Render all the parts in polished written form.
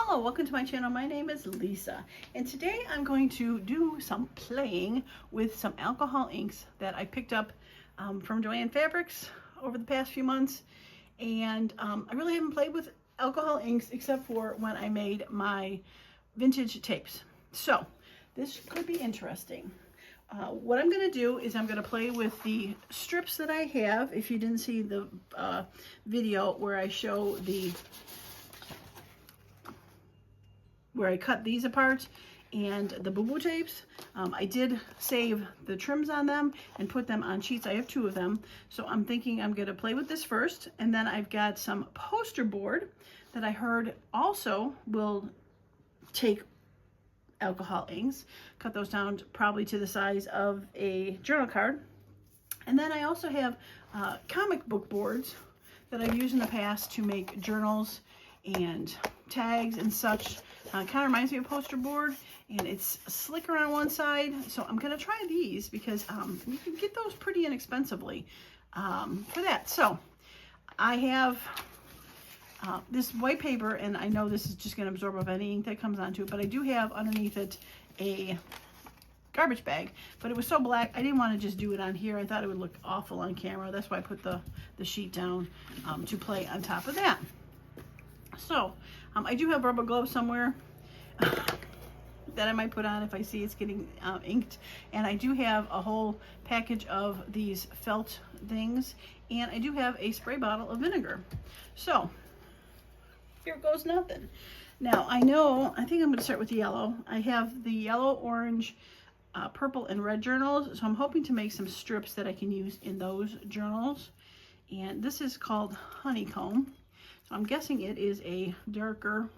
Hello, welcome to my channel. My name is Lisa, and today I'm going to do some playing with some alcohol inks that I picked up from Joann Fabrics over the past few months. And I really haven't played with alcohol inks except for when I made my vintage tapes. So this could be interesting. What I'm going to do is I'm going to play with the strips that I have. If you didn't see the video where I show where I cut these apart and the boo-boo tapes, I did save the trims on them and put them on sheets. I have 2 of them. So I'm thinking I'm going to play with this first, and then I've got some poster board that I heard also will take alcohol inks. Cut those down probably to the size of a journal card. And then I also have comic book boards that I've used in the past to make journals and tags and such. Kind of reminds me of a poster board, and it's slicker on one side. So I'm going to try these because you can get those pretty inexpensively for that. So I have this white paper, and I know this is just going to absorb up any ink that comes onto it, but I do have underneath it a garbage bag, but it was so black I didn't want to just do it on here. I thought it would look awful on camera. That's why I put the sheet down to play on top of that. So I do have rubber gloves somewhere that I might put on if I see it's getting inked, and I do have a whole package of these felt things, and I do have a spray bottle of vinegar. So here goes nothing. Now I think I'm going to start with the yellow. I have the yellow, orange, purple, and red journals, so I'm hoping to make some strips that I can use in those journals. And this is called Honeycomb. So I'm guessing it is a darker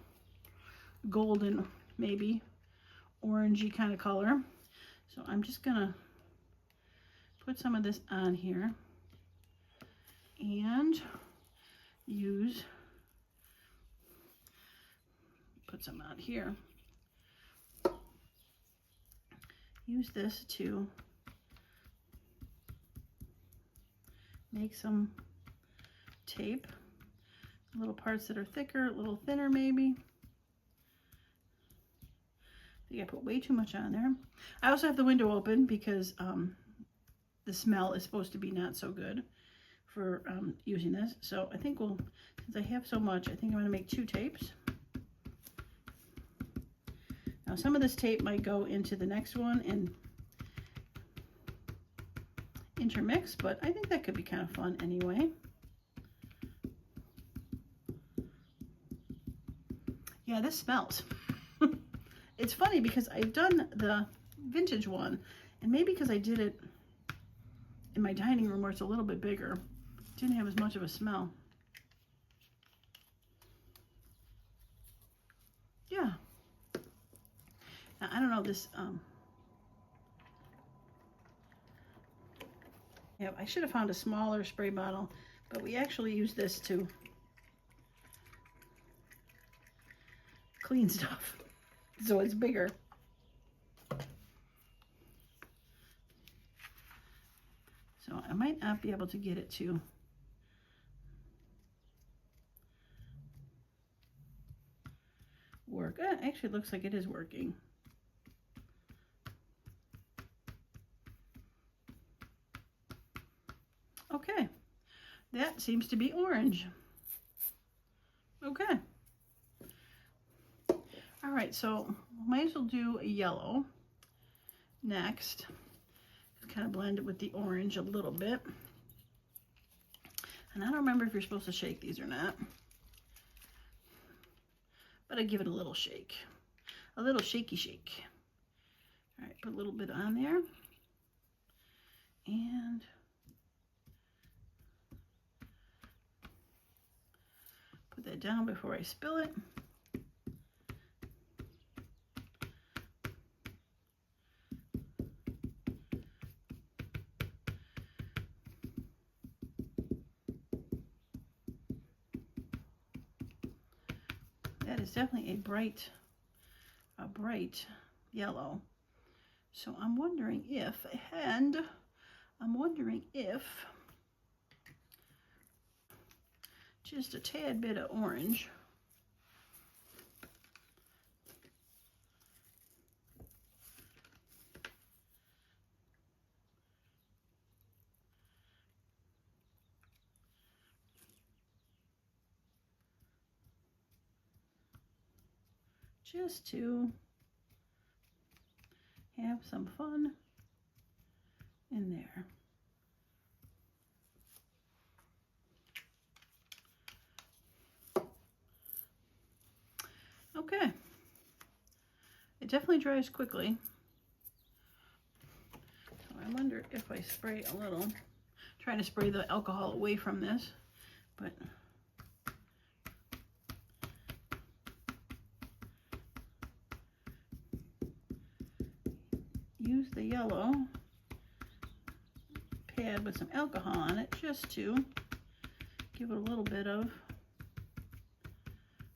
golden, maybe orangey kind of color. So I'm just gonna put some of this on here and put some out here. Use this to make some tape. Little parts that are thicker, a little thinner maybe. I think I put way too much on there. I also have the window open because the smell is supposed to be not so good for using this. So I think since I have so much, I think I'm going to make 2 tapes. Now some of this tape might go into the next one and intermix, but I think that could be kind of fun anyway. Yeah, this smells. It's funny because I've done the vintage one, and maybe because I did it in my dining room where it's a little bit bigger, it didn't have as much of a smell. Yeah. Now, I don't know this. Yeah, I should have found a smaller spray bottle, but we actually use this to clean stuff, so it's bigger. So I might not be able to get it to work. Actually, it looks like it is working. Okay, that seems to be orange. Okay. All right, so might as well do a yellow next. Kind of blend it with the orange a little bit. And I don't remember if you're supposed to shake these or not, but I give it a little shake. A little shaky shake. All right, put a little bit on there. And put that down before I spill it. That is definitely a bright yellow. So I'm wondering if just a tad bit of orange just to have some fun in there. Okay, it definitely dries quickly. So I wonder if I spray a little, trying to spray the alcohol away from this, but use the yellow pad with some alcohol on it just to give it a little bit of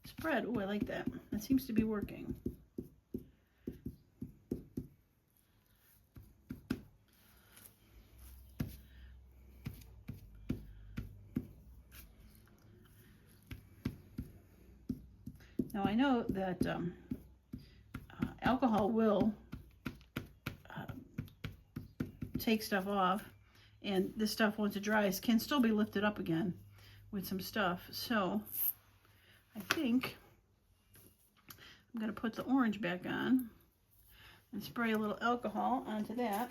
spread. Oh, I like that. That seems to be working. Now I know that alcohol will take stuff off, and this stuff, once it dries, can still be lifted up again with some stuff. So I think I'm going to put the orange back on and spray a little alcohol onto that,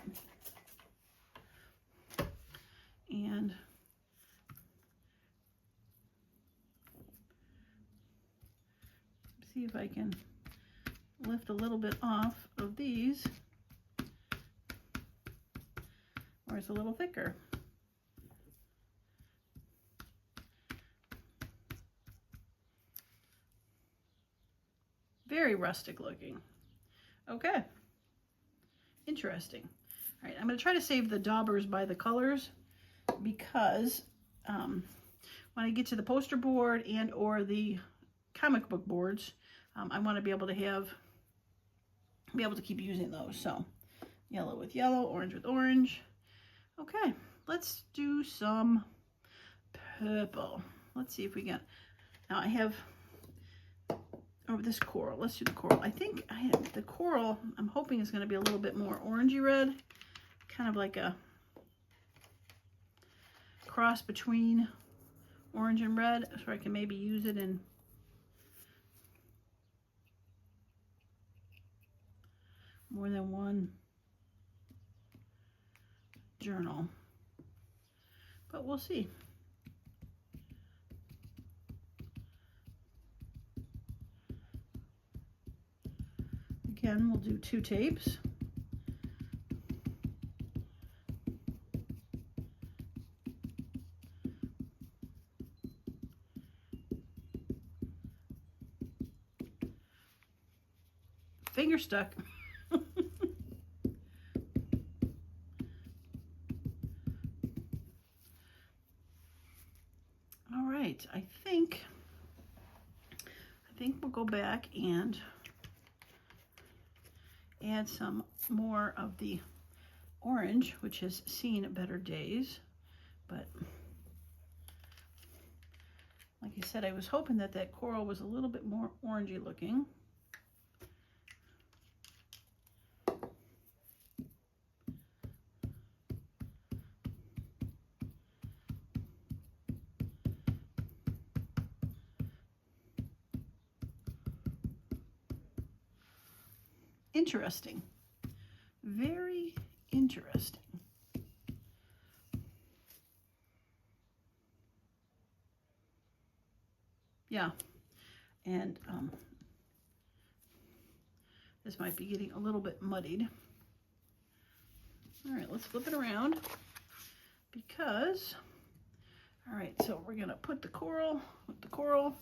and see if I can lift a little bit off of these, or it's a little thicker. Very rustic looking. Okay, interesting. All right, I'm going to try to save the daubers by the colors, because when I get to the poster board and or the comic book boards, I want to be able to keep using those. So yellow with yellow, orange with orange. Okay, let's do some purple. Let's see if we get, now I have, oh, this coral. Let's do the coral. I think I have the coral, I'm hoping is going to be a little bit more orangey red, kind of like a cross between orange and red, so I can maybe use it in more than one journal, but we'll see. Again, we'll do 2 tapes. Finger stuck. All right, I think we'll go back and add some more of the orange, which has seen better days. But like I said, I was hoping that that coral was a little bit more orangey looking. Interesting. Very interesting. Yeah, and this might be getting a little bit muddied. All right, let's flip it around, because, all right, so we're gonna put the coral with the coral,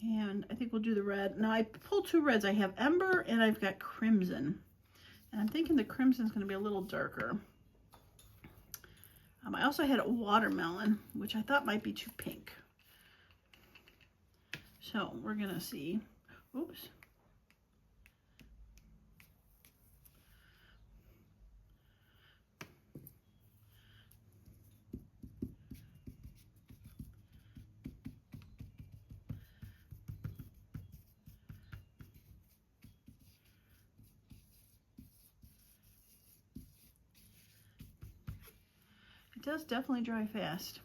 and I think we'll do the red. Now I pulled 2 reds. I have Ember and I've got Crimson, and I'm thinking the Crimson is gonna be a little darker. I also had a Watermelon, which I thought might be too pink. So we're gonna see, oops. It does definitely dry fast.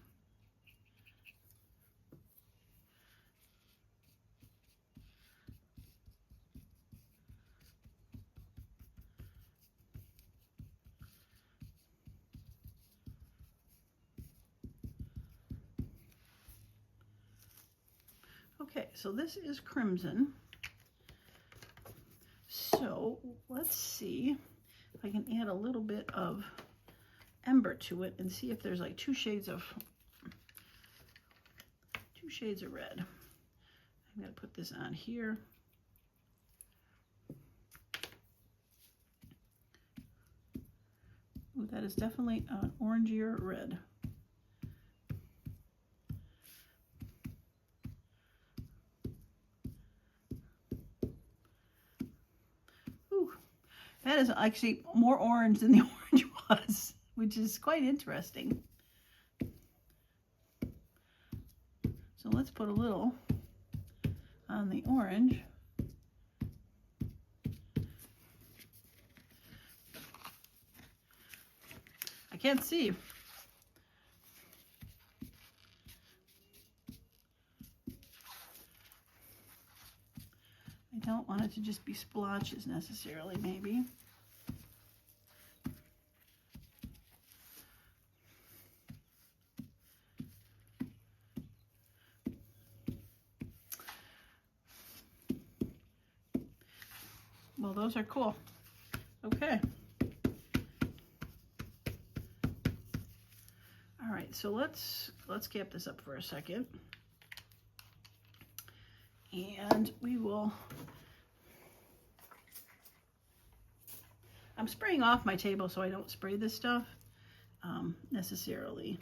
Okay, so this is crimson. So let's see if I can add a little bit of ember to it and see if there's like two shades of red. I'm going to put this on here. Ooh, that is definitely an orangier red. Ooh, that is actually more orange than the orange was, which is quite interesting. So let's put a little on the orange. I can't see. I don't want it to just be splotches necessarily, maybe. Well, those are cool. Okay. All right, so let's cap this up for a second. And we will, I'm spraying off my table so I don't spray this stuff necessarily.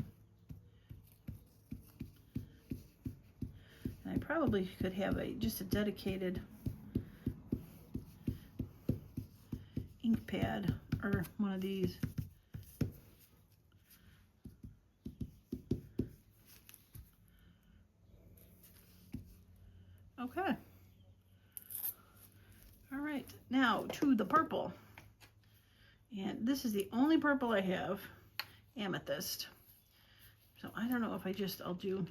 And I probably could have just a dedicated ink pad or one of these. Okay. All right, now to the purple. And this is the only purple I have, amethyst. So I don't know if I'll do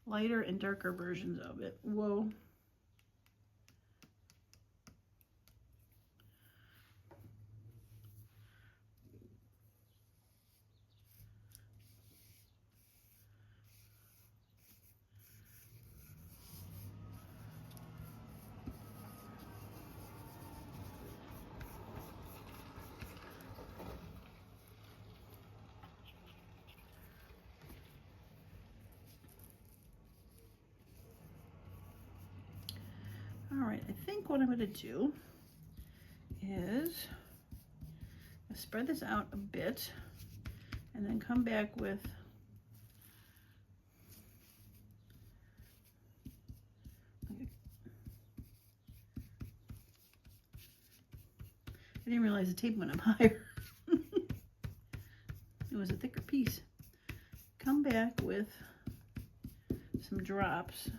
lighter and darker versions of it. Whoa. All right, I think what I'm going to do is spread this out a bit and then come back with I didn't realize the tape went up higher. It was a thicker piece. Come back with some drops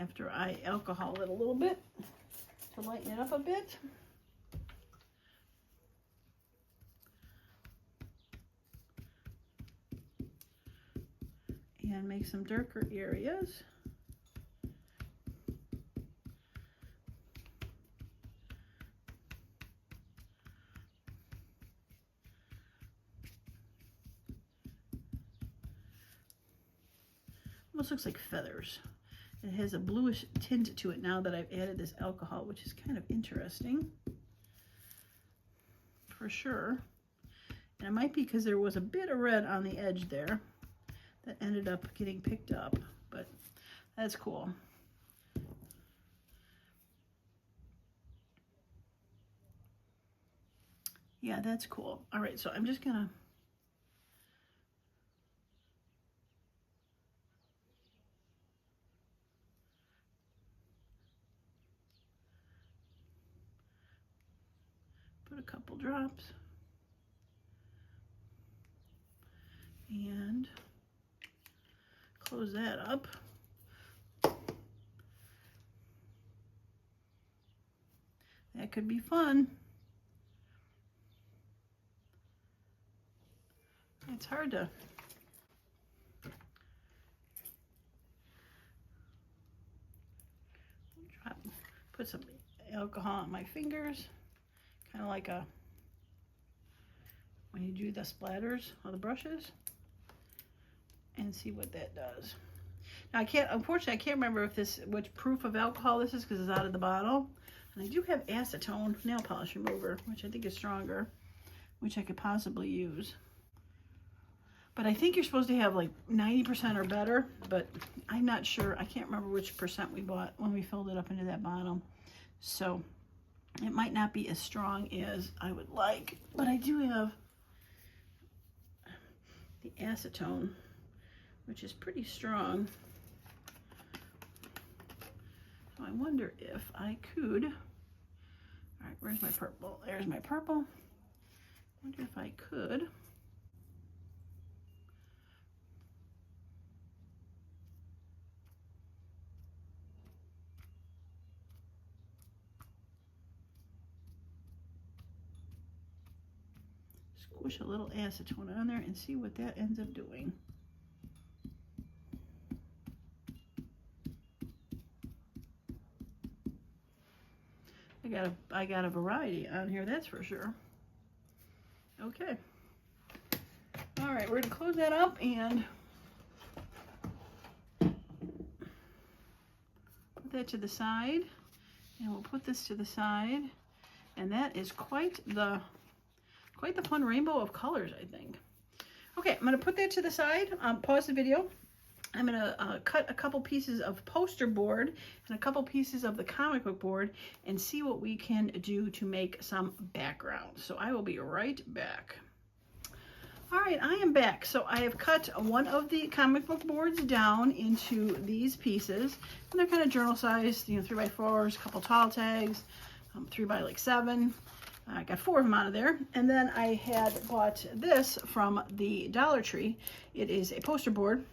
after I alcohol it a little bit to lighten it up a bit. And make some darker areas. Almost looks like feathers. It has a bluish tint to it now that I've added this alcohol, which is kind of interesting for sure. And it might be because there was a bit of red on the edge there that ended up getting picked up, but that's cool. Yeah, that's cool. All right, so I'm just gonna put a couple drops and close that up. That could be fun. It's hard to put some alcohol on my fingers, kind of like when you do the splatters on the brushes. and see what that does. Now unfortunately I can't remember if which proof of alcohol this is because it's out of the bottle. And I do have acetone nail polish remover, which I think is stronger, which I could possibly use. But I think you're supposed to have like 90% or better, but I'm not sure. I can't remember which percent we bought when we filled it up into that bottle. So it might not be as strong as I would like, but I do have the acetone, which is pretty strong. So I wonder if I could, all right, where's my purple? There's my purple. I wonder if I could squish a little acetone on there and see what that ends up doing. I got a variety on here, that's for sure. Okay. All right, we're gonna close that up and put that to the side, and we'll put this to the side, and that is quite the fun rainbow of colors, I think. Okay, I'm gonna put that to the side. Pause the video. I'm gonna cut a couple pieces of poster board and a couple pieces of the comic book board and see what we can do to make some background. So I will be right back. All right, I am back. So I have cut one of the comic book boards down into these pieces, and they're kind of journal sized, 3x4s, a couple tall tags, 3x7. I got 4 of them out of there. And then I had bought this from the Dollar Tree. It is a poster board.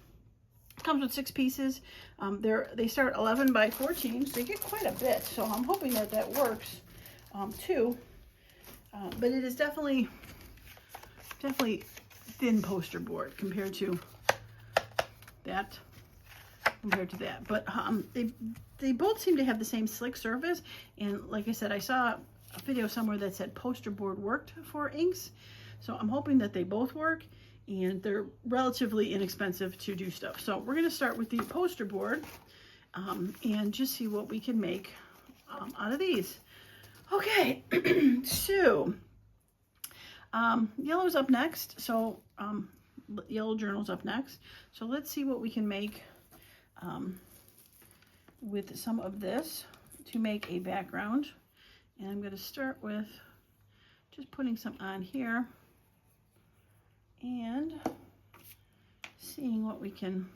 Comes with 6 pieces. They start 11 by 14, so they get quite a bit. So I'm hoping that works too. But it is definitely thin poster board compared to that. But they both seem to have the same slick surface. And like I said, I saw a video somewhere that said poster board worked for inks. So I'm hoping that they both work. And they're relatively inexpensive to do stuff. So we're going to start with the poster board and just see what we can make out of these. Okay, so yellow's up next. So yellow journal's up next. So let's see what we can make with some of this to make a background. And I'm going to start with just putting some on here and seeing what we can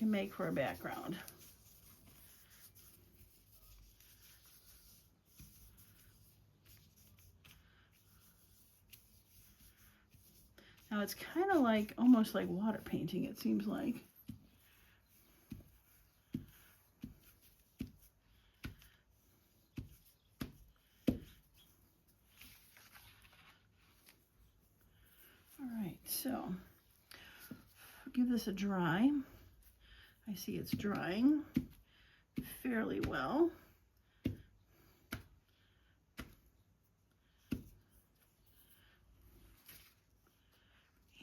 make for a background. Now it's kind of like almost like water painting, it seems like. So give this a dry. I see it's drying fairly well.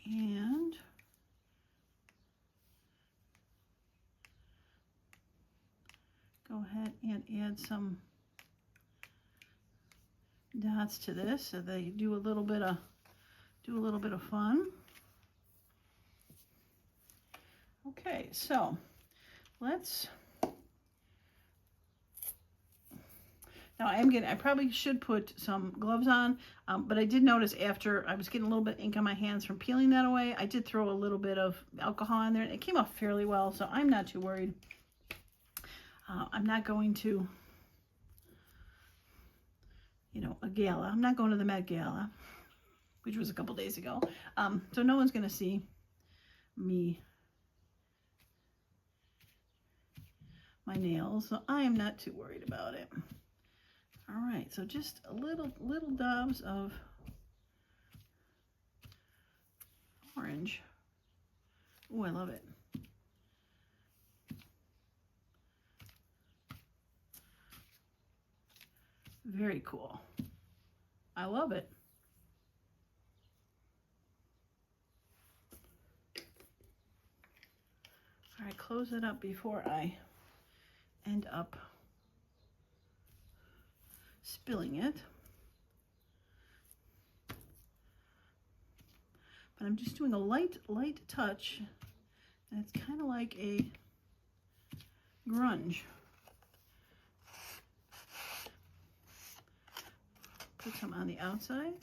And go ahead and add some dots to this so they do a little bit of fun. Okay, so let's, now I probably should put some gloves on, but I did notice after I was getting a little bit of ink on my hands from peeling that away, I did throw a little bit of alcohol in there, and it came off fairly well, so I'm not too worried. I'm not going to, a gala. I'm not going to the Met Gala, which was a couple days ago. So no one's going to see my nails, so I am not too worried about it. All right, so just a little dabs of orange. Oh, I love it. Very cool. I love it. close it up before I end up spilling it. But I'm just doing a light touch, and it's kind of like a grunge. Put some on the outside.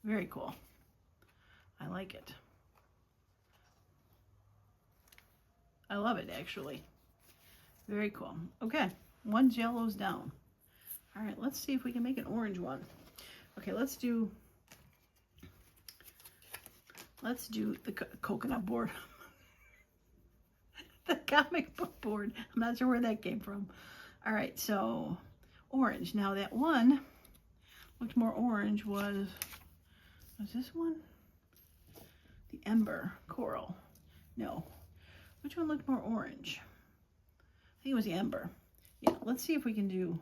Very cool. I like it. I love it, actually. Very cool. Okay, one yellow's down. All right, let's see if we can make an orange one. Okay, let's do the coconut board. The comic book board. I'm not sure where that came from. All right, so orange. Now that one looked more orange was this one? The Ember Coral. No. Which one looked more orange? I think it was the Ember. Yeah, let's see if we can do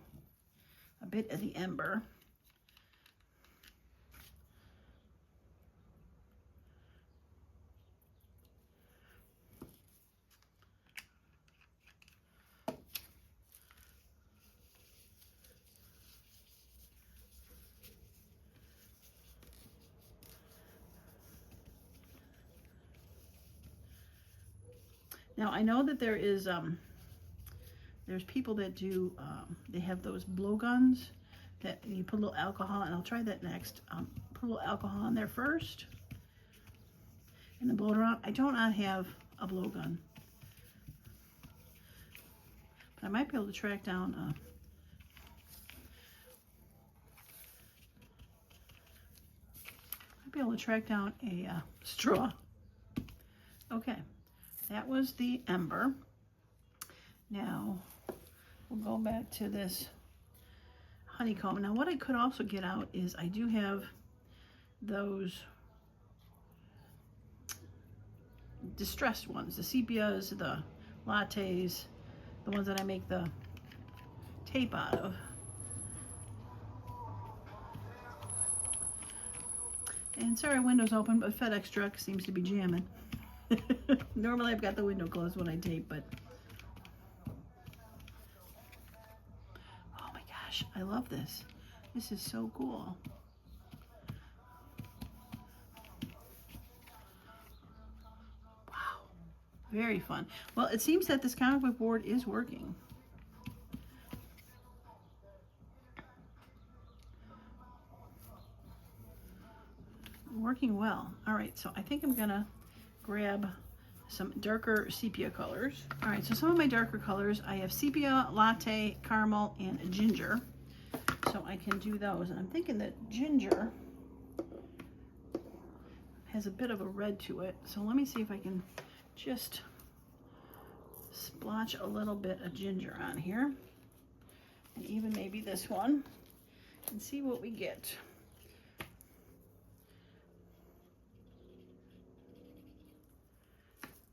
a bit of the Ember. Now I know that there is there's people that do they have those blowguns that you put a little alcohol, and I'll try that next. Put a little alcohol in there first and then blow it around. I do not have a blowgun, but I might be able to track down a straw. Okay. That was the Ember. Now, we'll go back to this honeycomb. Now, what I could also get out is I do have those distressed ones, the sepias, the lattes, the ones that I make the tape out of. And sorry, window's open, but FedEx truck seems to be jamming. Normally I've got the window closed when I tape, but oh my gosh, I love this. This is so cool. Wow, very fun. Well, it seems that this comic book board is working. Working well. All right, so I think I'm gonna grab some darker sepia colors. All right, so some of my darker colors, I have sepia, latte, caramel, and ginger. So I can do those. And I'm thinking that ginger has a bit of a red to it. So let me see if I can just splotch a little bit of ginger on here. And even maybe this one. And see what we get.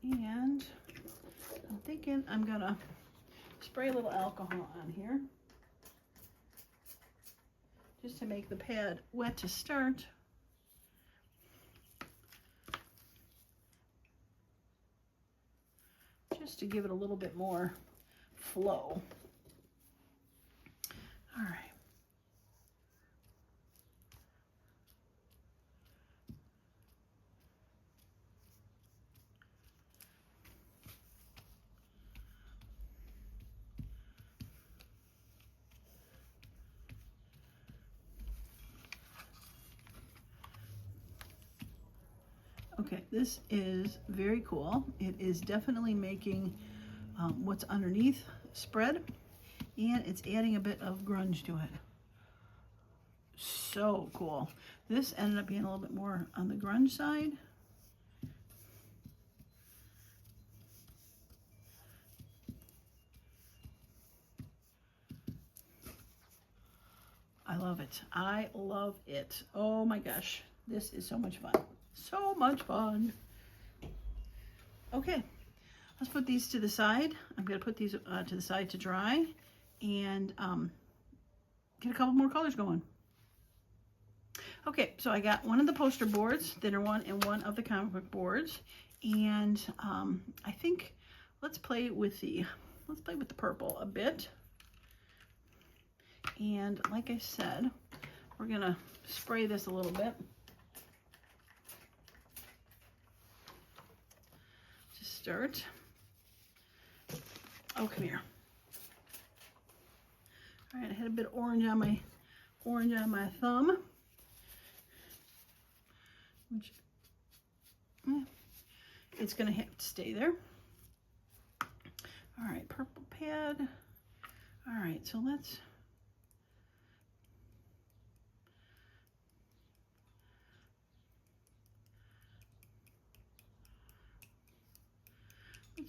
And I'm thinking I'm gonna spray a little alcohol on here just to make the pad wet to start. Just to give it a little bit more flow. All right. Okay, this is very cool. It is definitely making what's underneath spread, and it's adding a bit of grunge to it. So cool. This ended up being a little bit more on the grunge side. I love it. I love it. Oh my gosh, this is so much fun. So much fun. Okay, let's put these to the side. I'm going to put these to the side to dry and get a couple more colors going. Okay, so I got one of the poster boards, thinner one, and one of the comic book boards. And I think let's play with the purple a bit. And like I said, we're gonna spray this a little bit. To start. Oh, come here. All right, I had a bit of orange on my thumb, which it's gonna have to stay there. All right, purple pad. All right, so let's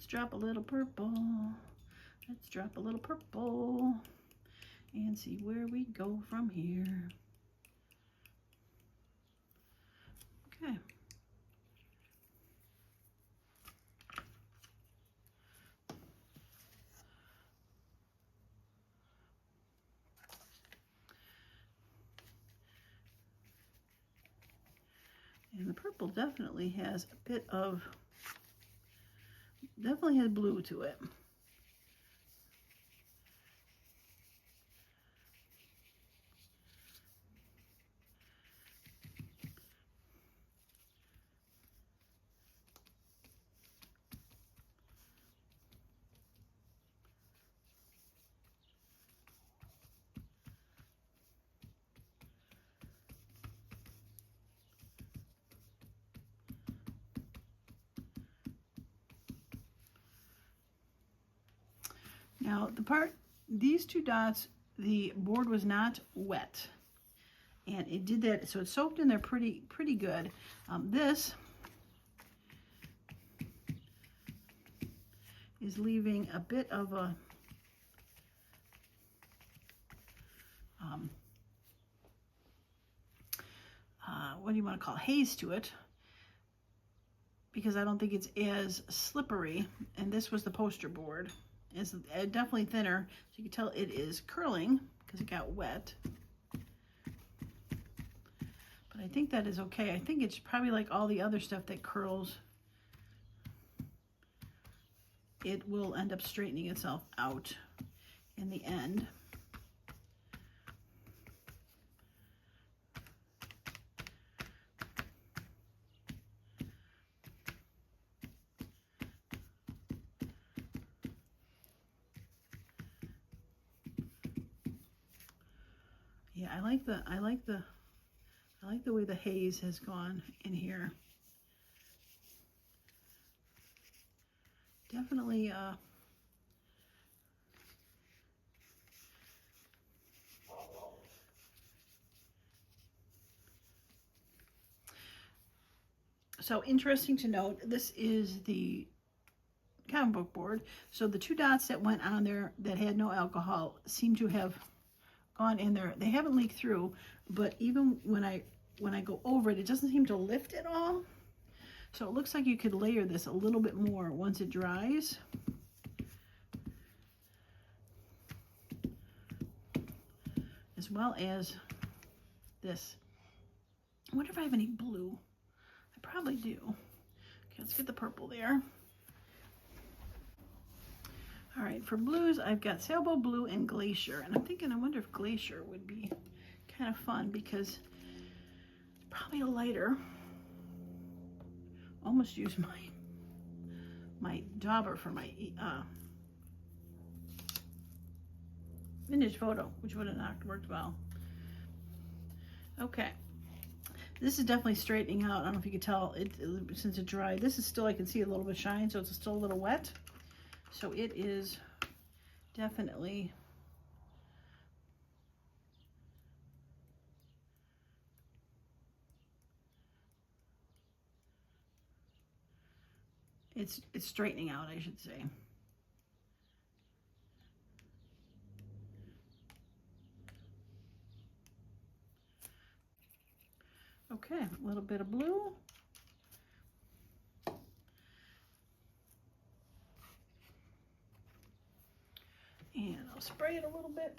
drop a little purple. Let's drop a little purple and see where we go from here. Okay. And the purple definitely has a bit of, definitely has blue to it. Now these two dots, the board was not wet, and it did that, so it soaked in there pretty good. This is leaving a bit of a what do you want to call it? Haze to it, because I don't think it's as slippery. And this was the poster board. It's definitely thinner, so you can tell it is curling because it got wet. But I think that is okay. I think it's probably like all the other stuff that curls. It will end up straightening itself out in the end. Yeah, I like the way the haze has gone in here. Definitely so interesting to note, this is the comic book board. So the two dots that went on there that had no alcohol seem to have gone in there. They haven't leaked through, but even when I go over it, it doesn't seem to lift at all. So it looks like you could layer this a little bit more once it dries. As well as this. I wonder if I have any blue. I probably do. Okay, let's get the purple there. All right, for blues, I've got Sailboat Blue and Glacier. And I'm thinking, I wonder if Glacier would be kind of fun because it's probably a lighter. Almost used my dauber for my vintage photo, which would have not worked well. Okay. This is definitely straightening out. I don't know if you could tell it since it dried. This is still, I can see a little bit shine, so it's still a little wet. So it is definitely it's straightening out, I should say. Okay, a little bit of blue. And I'll spray it a little bit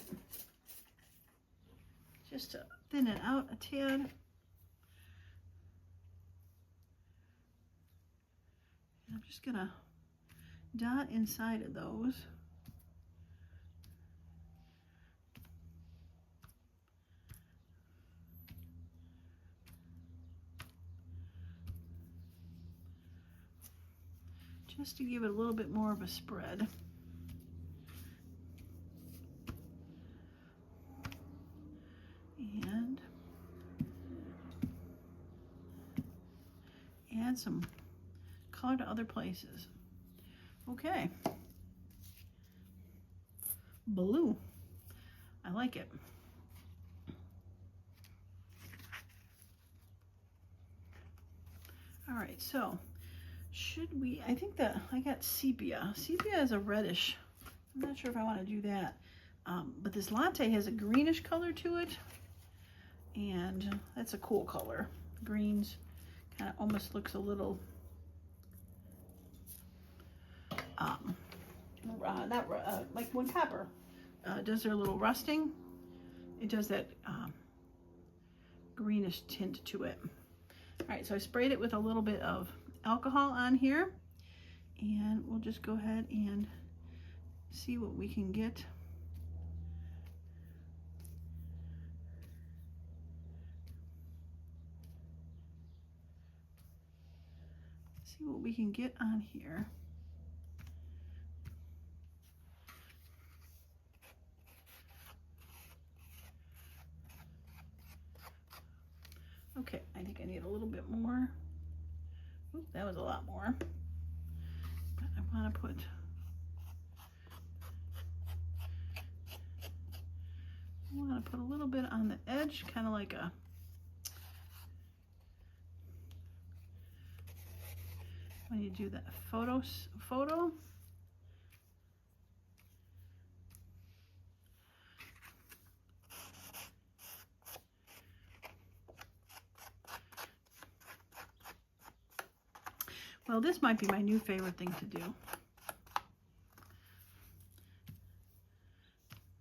just to thin it out a tad. just gonna dot inside of those. Just to give it a little bit more of a spread. And add some color to other places. Okay. Blue. I like it. All right, so should we, I think that I got sepia. Sepia is a reddish. I'm not sure if I want to do that. But this latte has a greenish color to it. And that's a cool color. Greens kind of almost looks a little, like when copper does their little rusting, it does that greenish tint to it. All right, so I sprayed it with a little bit of alcohol on here, and we'll just go ahead and see what we can get. See what we can get on here. Okay, I think I need a little bit more. Ooh, that was a lot more. But I want to put a little bit on the edge, kind of like a when you do that photo. Well, this might be my new favorite thing to do.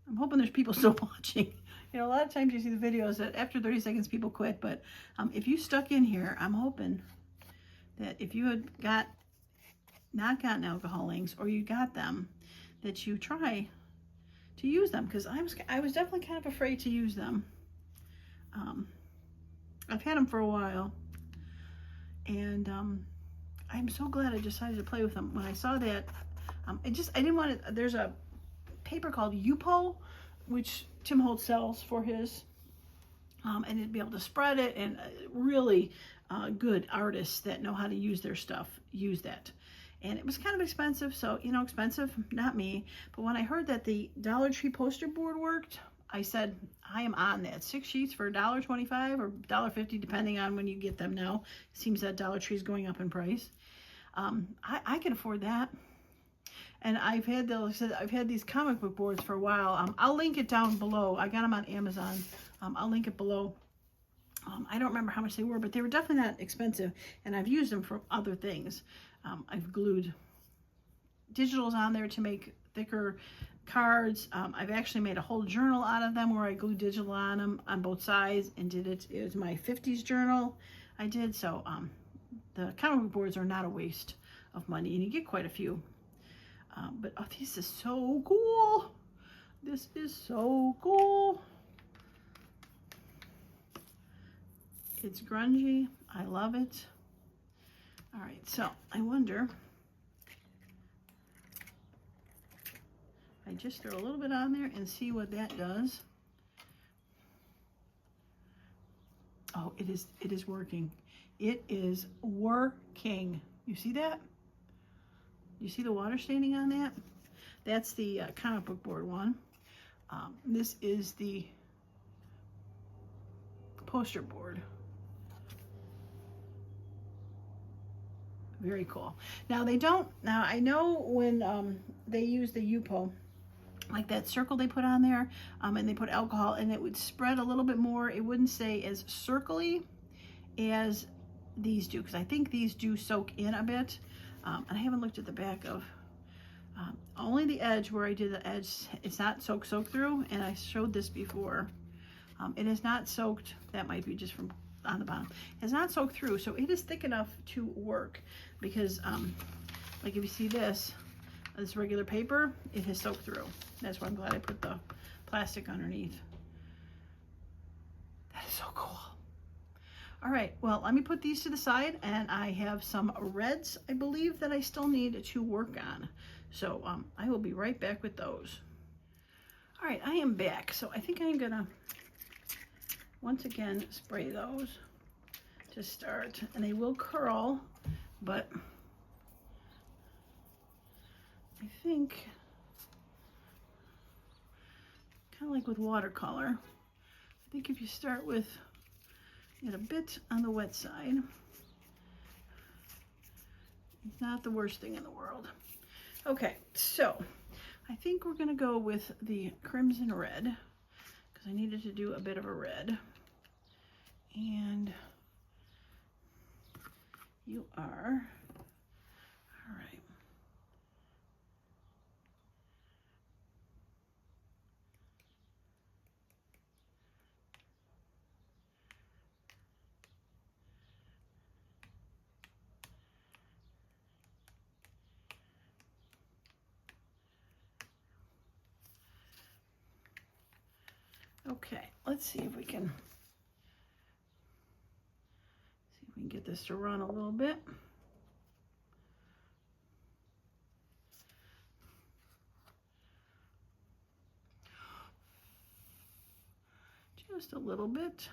I'm hoping there's people still watching. You know, a lot of times you see the videos that after 30 seconds people quit, but if you stuck in here, I'm hoping that if you had not gotten alcohol inks, or you got them, that you try to use them, because I was definitely kind of afraid to use them. I've had them for a while, and I'm so glad I decided to play with them. When I saw that, I didn't want to. There's a paper called Yupo, which Tim Holt sells for his, and it'd be able to spread it, and really good artists that know how to use their stuff use that. And it was kind of expensive, so, you know, expensive, not me. But when I heard that the Dollar Tree poster board worked, I said, I am on that. 6 sheets for $1.25 or $1.50, depending on when you get them now. It seems that Dollar Tree is going up in price. I can afford that. And I've had these comic book boards for a while. I'll link it down below. I got them on Amazon. I'll link it below. I don't remember how much they were, but they were definitely not expensive. And I've used them for other things. I've glued digitals on there to make thicker cards. I've actually made a whole journal out of them where I glued digital on them on both sides and did it. It was my 50s journal I did. So the comic book boards are not a waste of money, and you get quite a few. But oh, this is so cool. This is so cool. It's grungy. I love it. All right, so I wonder, I just throw a little bit on there and see what that does. Oh, it is working. It is working. You see that? You see the water staining on that? That's the comic book board one. This is the poster board. Very cool. Now I know when they use the Yupo, like that circle they put on there, and they put alcohol, and it would spread a little bit more. It wouldn't stay as circly as these do, because I think these do soak in a bit. And I haven't looked at the back of, only the edge where I did the edge, it's not soaked through, and I showed this before. It is not soaked, that might be just from on the bottom. It's not soaked through, so it is thick enough to work, because Like if you see this regular paper, it has soaked through. That's why I'm glad I put the plastic underneath. That is so cool. All right, well, let me put these to the side, and I have some reds, I believe, that I still need to work on. So I will be right back with those. All right, I am back. So I think I'm gonna, once again, spray those to start. And they will curl, but I think, kind of like with watercolor, I think if you start with a bit on the wet side, it's not the worst thing in the world. Okay, so I think we're gonna go with the crimson red because I needed to do a bit of a red. And you are, all right. Okay, let's see if we can get this to run a little bit. Just a little bit.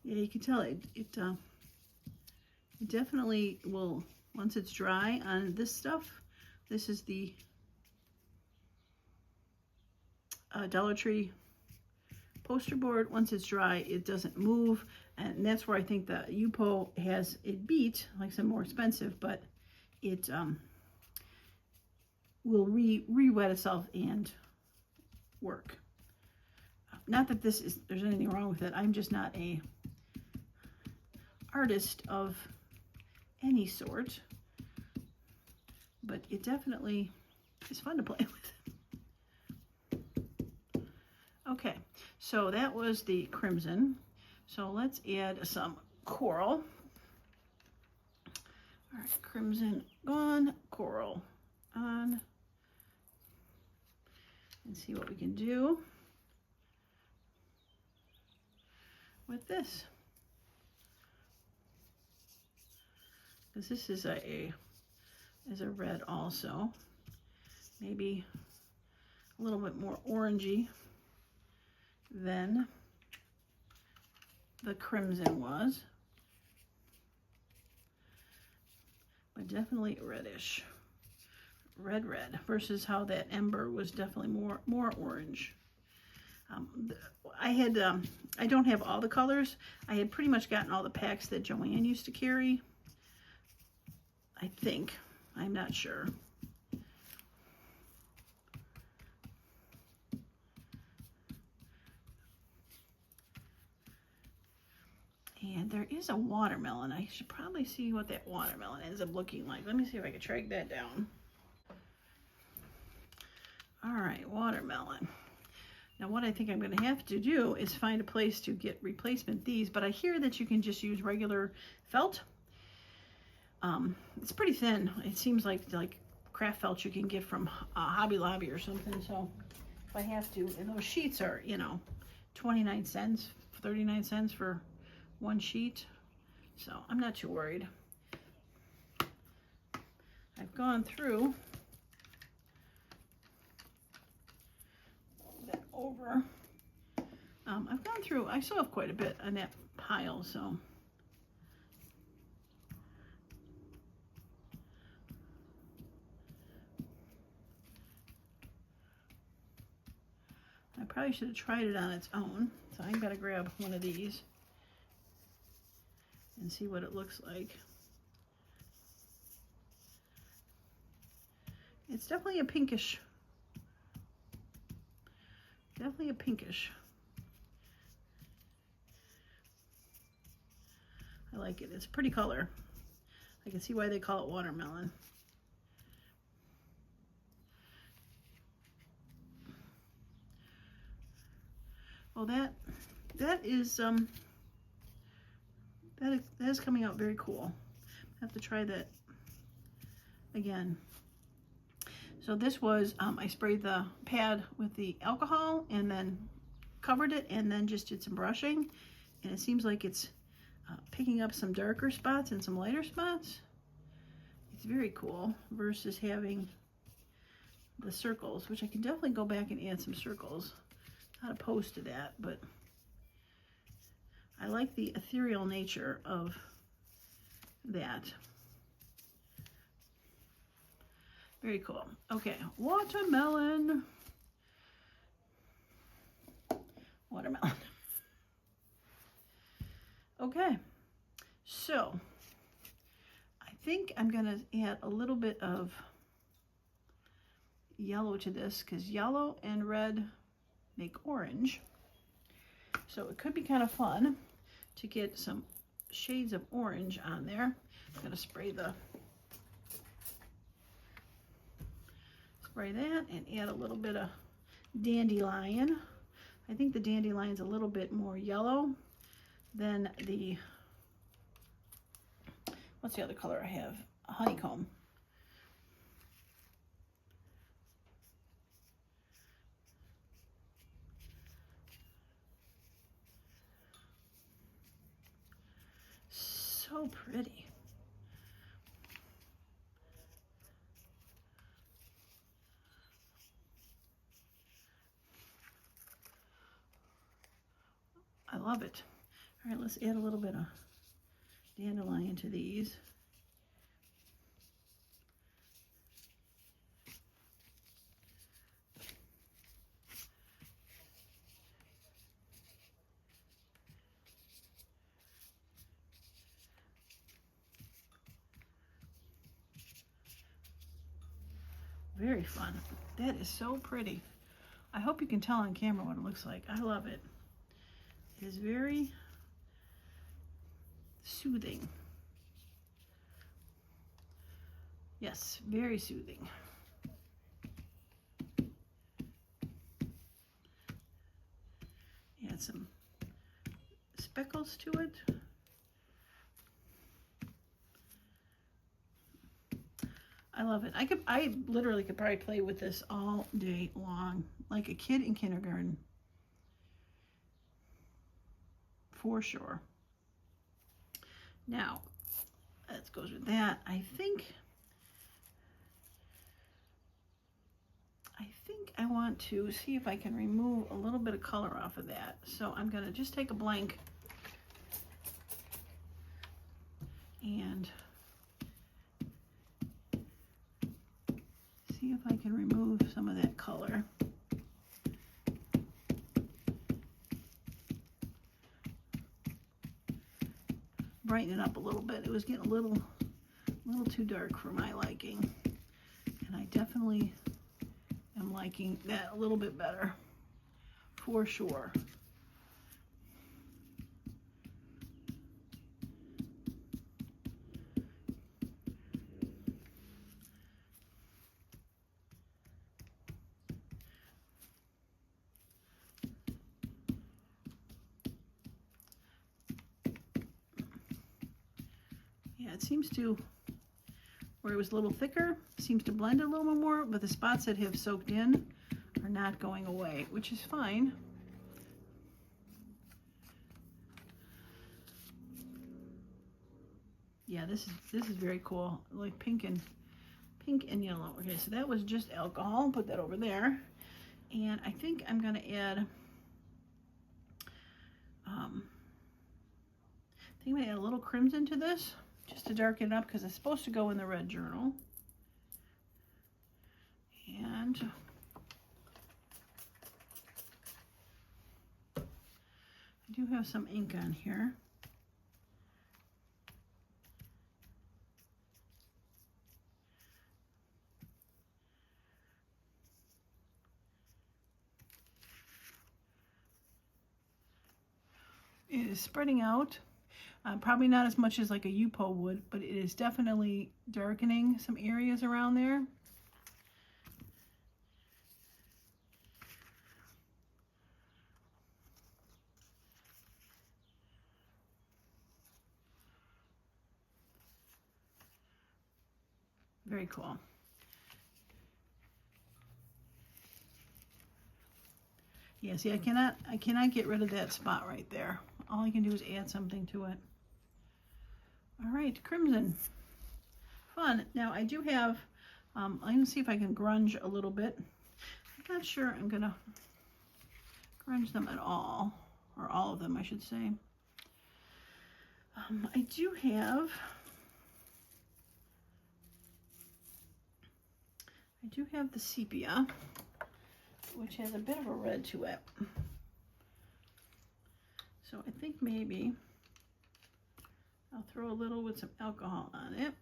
Yeah, you can tell it definitely will, once it's dry on this stuff. This is the Dollar Tree poster board. Once it's dry, it doesn't move, and that's where I think the Yupo has it beat. Like some more expensive, but it will re-wet itself and work. Not that there's anything wrong with it. I'm just not a artist of any sort, but it definitely is fun to play with. Okay, so that was the crimson. So let's add some coral. All right, crimson gone, coral on, and see what we can do with this. Because this is a red also, maybe a little bit more orangey than the crimson was, but definitely reddish, red versus how that ember was definitely more orange. I don't have all the colors. I had pretty much gotten all the packs that Joanne used to carry. I think. I'm not sure. And there is a watermelon. I should probably see what that watermelon ends up looking like. Let me see if I can track that down. All right, watermelon. Now what I think I'm going to have to do is find a place to get replacement these, but I hear that you can just use regular felt. It's pretty thin. It seems like craft felt you can get from Hobby Lobby or something. So if I have to, and those sheets are, 29 cents, 39 cents for one sheet. So I'm not too worried. I've gone through that over. I've gone through, I still have quite a bit on that pile, so. I probably should have tried it on its own. So I'm gonna grab one of these and see what it looks like. It's definitely a pinkish. Definitely a pinkish. like it. It's a pretty color. I can see why they call it watermelon. Well, that is that is coming out very cool. I have to try that again. So this was I sprayed the pad with the alcohol and then covered it and then just did some brushing, and it seems like it's picking up some darker spots and some lighter spots. It's very cool versus having the circles, which I can definitely go back and add some circles. Not opposed to that, but I like the ethereal nature of that. Very cool. Okay, watermelon. Watermelon. Okay, so I think I'm going to add a little bit of yellow to this because yellow and red make orange. So it could be kind of fun to get some shades of orange on there. I'm going to spray that and add a little bit of dandelion. I think the dandelion's a little bit more yellow than the, what's the other color I have? A honeycomb. So pretty. I love it. All right, let's add a little bit of dandelion to these. Very fun. That is so pretty. I hope you can tell on camera what it looks like. I love it. It is very soothing. Yes, very soothing. Add some speckles to it. I love it. I literally could probably play with this all day long, like a kid in kindergarten. For sure. Now, that goes with that. I think I want to see if I can remove a little bit of color off of that. So I'm going to just take a blank and see if I can remove some of that color. Brighten it up a little bit. It was getting a little too dark for my liking, and I definitely am liking that a little bit better, for sure. Yeah, it seems to, where it was a little thicker, seems to blend a little bit more, but the spots that have soaked in are not going away, which is fine. Yeah, this is very cool, like pink and yellow. Okay, so that was just alcohol. Put that over there, and I think I'm gonna add. I think I'm gonna add a little crimson to this, just to darken it up, because it's supposed to go in the red journal. And I do have some ink on here. It is spreading out. Probably not as much as like a Yupo would, but it is definitely darkening some areas around there. Very cool. Yeah, see, I cannot get rid of that spot right there. All I can do is add something to it. All right, crimson. Fun. Now I do have, I'm gonna see if I can grunge a little bit. I'm not sure I'm gonna grunge them at all, or all of them, I should say. I do have the sepia, which has a bit of a red to it. So I think maybe I'll throw a little with some alcohol on it.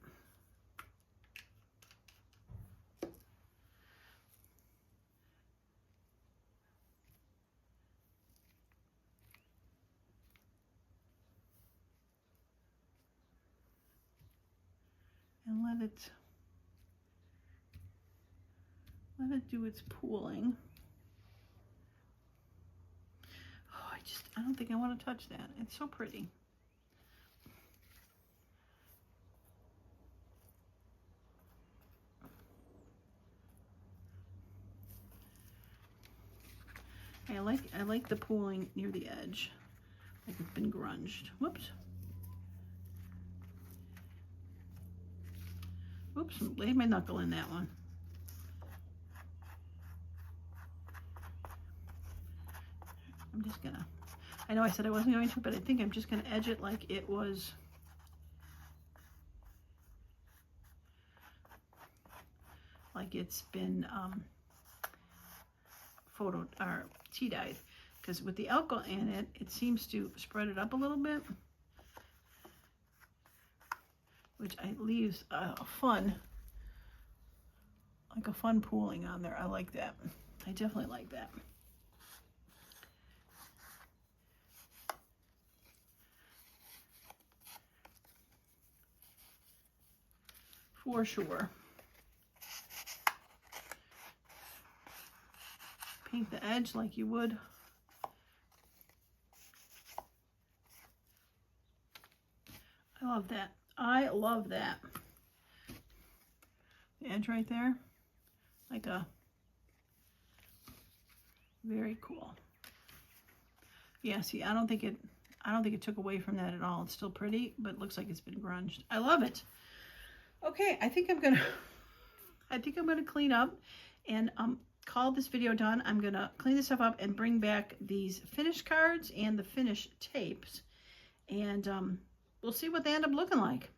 And let it do its pooling. Oh, I don't think I want to touch that. It's so pretty. I like the pooling near the edge, like it's been grunged. Whoops. Oops, laid my knuckle in that one. I'm just gonna, I know I said I wasn't going to, but I think I'm just gonna edge it like it was, like it's been photo or tea dyed, because with the alcohol in it, it seems to spread it up a little bit, which leaves a fun pooling on there. I like that. I definitely like that. For sure. Paint the edge like you would. I love that. I love that. The edge right there, like a, very cool. Yeah, see, I don't think it took away from that at all. It's still pretty, but it looks like it's been grunged. I love it. Okay, I think I'm gonna clean up and call this video done. I'm gonna clean this stuff up and bring back these finished cards and the finished tapes, and we'll see what they end up looking like.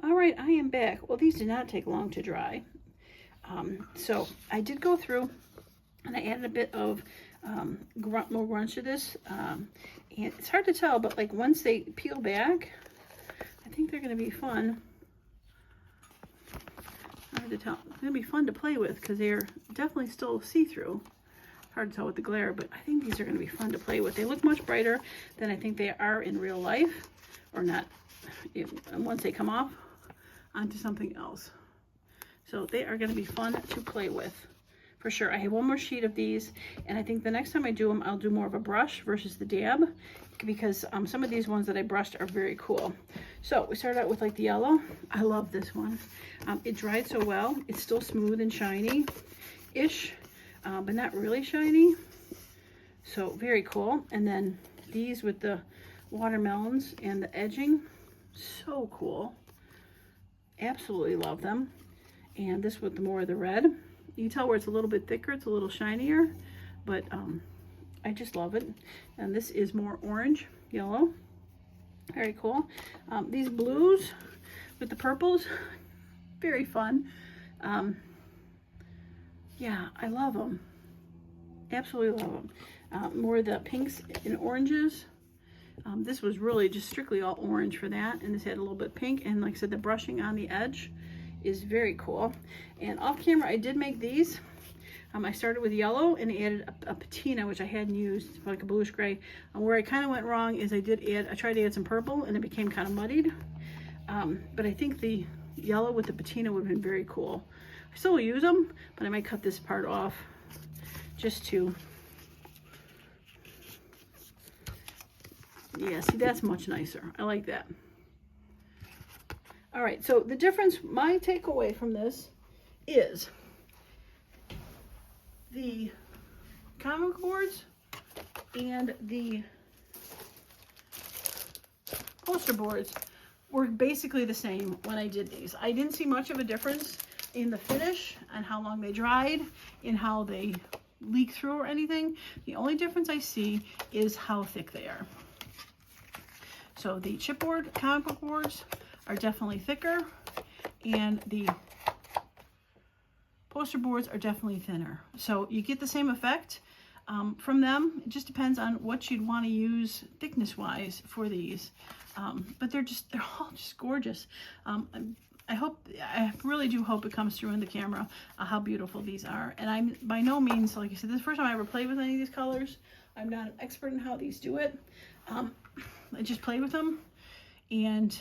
All right, I am back. Well, these did not take long to dry. So I did go through and I added a bit of more grunge to this. And it's hard to tell, but like once they peel back, I think they're going to be fun. Hard to tell. It's going to be fun to play with because they're definitely still see-through. Hard to tell with the glare, but I think these are going to be fun to play with. They look much brighter than I think they are in real life, or not. Once they come off onto something else. So they are going to be fun to play with for sure. I have one more sheet of these, and I think the next time I do them, I'll do more of a brush versus the dab, because some of these ones that I brushed are very cool. So we started out with like the yellow. I love this one. It dried so well. It's still smooth and shiny-ish, but not really shiny. So very cool. And then these with the watermelons and the edging. So cool. Absolutely love them. And this with the more of the red. You can tell where it's a little bit thicker, it's a little shinier, but I just love it. And this is more orange, yellow. Very cool. These blues with the purples, very fun. Yeah, I love them. Absolutely love them. More of the pinks and oranges. This was really just strictly all orange for that, and this had a little bit pink, and like I said, the brushing on the edge is very cool. And off camera I did make these. I started with yellow and added a patina, which I hadn't used, like a bluish gray. Where I kind of went wrong is I tried to add some purple and it became kind of muddied. But I think the yellow with the patina would have been very cool. I still will use them, but I might cut this part off just to, yeah, see, that's much nicer. I like that. All right, so the difference, my takeaway from this is the comic boards and the poster boards were basically the same when I did these. I didn't see much of a difference in the finish and how long they dried, in how they leak through or anything. The only difference I see is how thick they are. So the chipboard comic book boards are definitely thicker, and the poster boards are definitely thinner. So you get the same effect from them. It just depends on what you'd want to use thickness wise for these. But they're all just gorgeous. I really do hope it comes through in the camera how beautiful these are. And I'm by no means, like I said, this is the first time I ever played with any of these colors. I'm not an expert in how these do it. I just play with them, and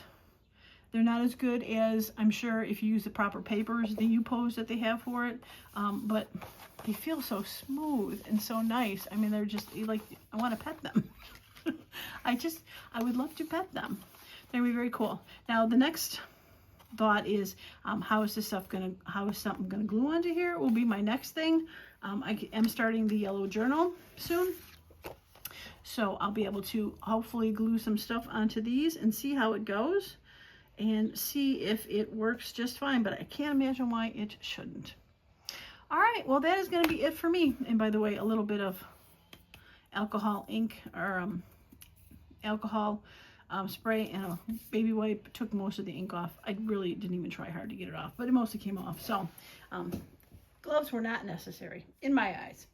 they're not as good as, I'm sure, if you use the proper papers, the U-pose that they have for it. But they feel so smooth and so nice. I mean, they're just like, I want to pet them. I would love to pet them. They'd be very cool. Now, the next thought is, how is something gonna glue onto here? Will be my next thing. I am starting the yellow journal soon, so I'll be able to hopefully glue some stuff onto these and see how it goes, and see if it works just fine, but I can't imagine why it shouldn't. All right, well, that is going to be it for me. And by the way, a little bit of alcohol ink, or alcohol spray and a baby wipe took most of the ink off. I really didn't even try hard to get it off, but it mostly came off. So gloves were not necessary in my eyes.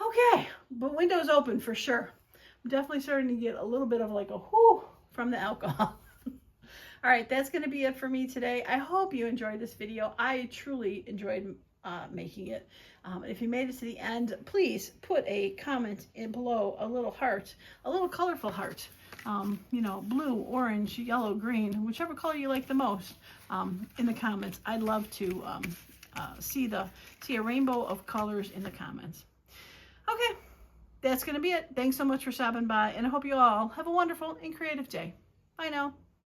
Okay, but windows open for sure. I'm definitely starting to get a little bit of like a whoo from the alcohol. All right, that's going to be it for me today. I hope you enjoyed this video. I truly enjoyed making it. If you made it to the end, please put a comment in below, a little heart, a little colorful heart. You know, blue, orange, yellow, green, whichever color you like the most, in the comments. I'd love to see a rainbow of colors in the comments. Okay, that's going to be it. Thanks so much for stopping by, and I hope you all have a wonderful and creative day. Bye now.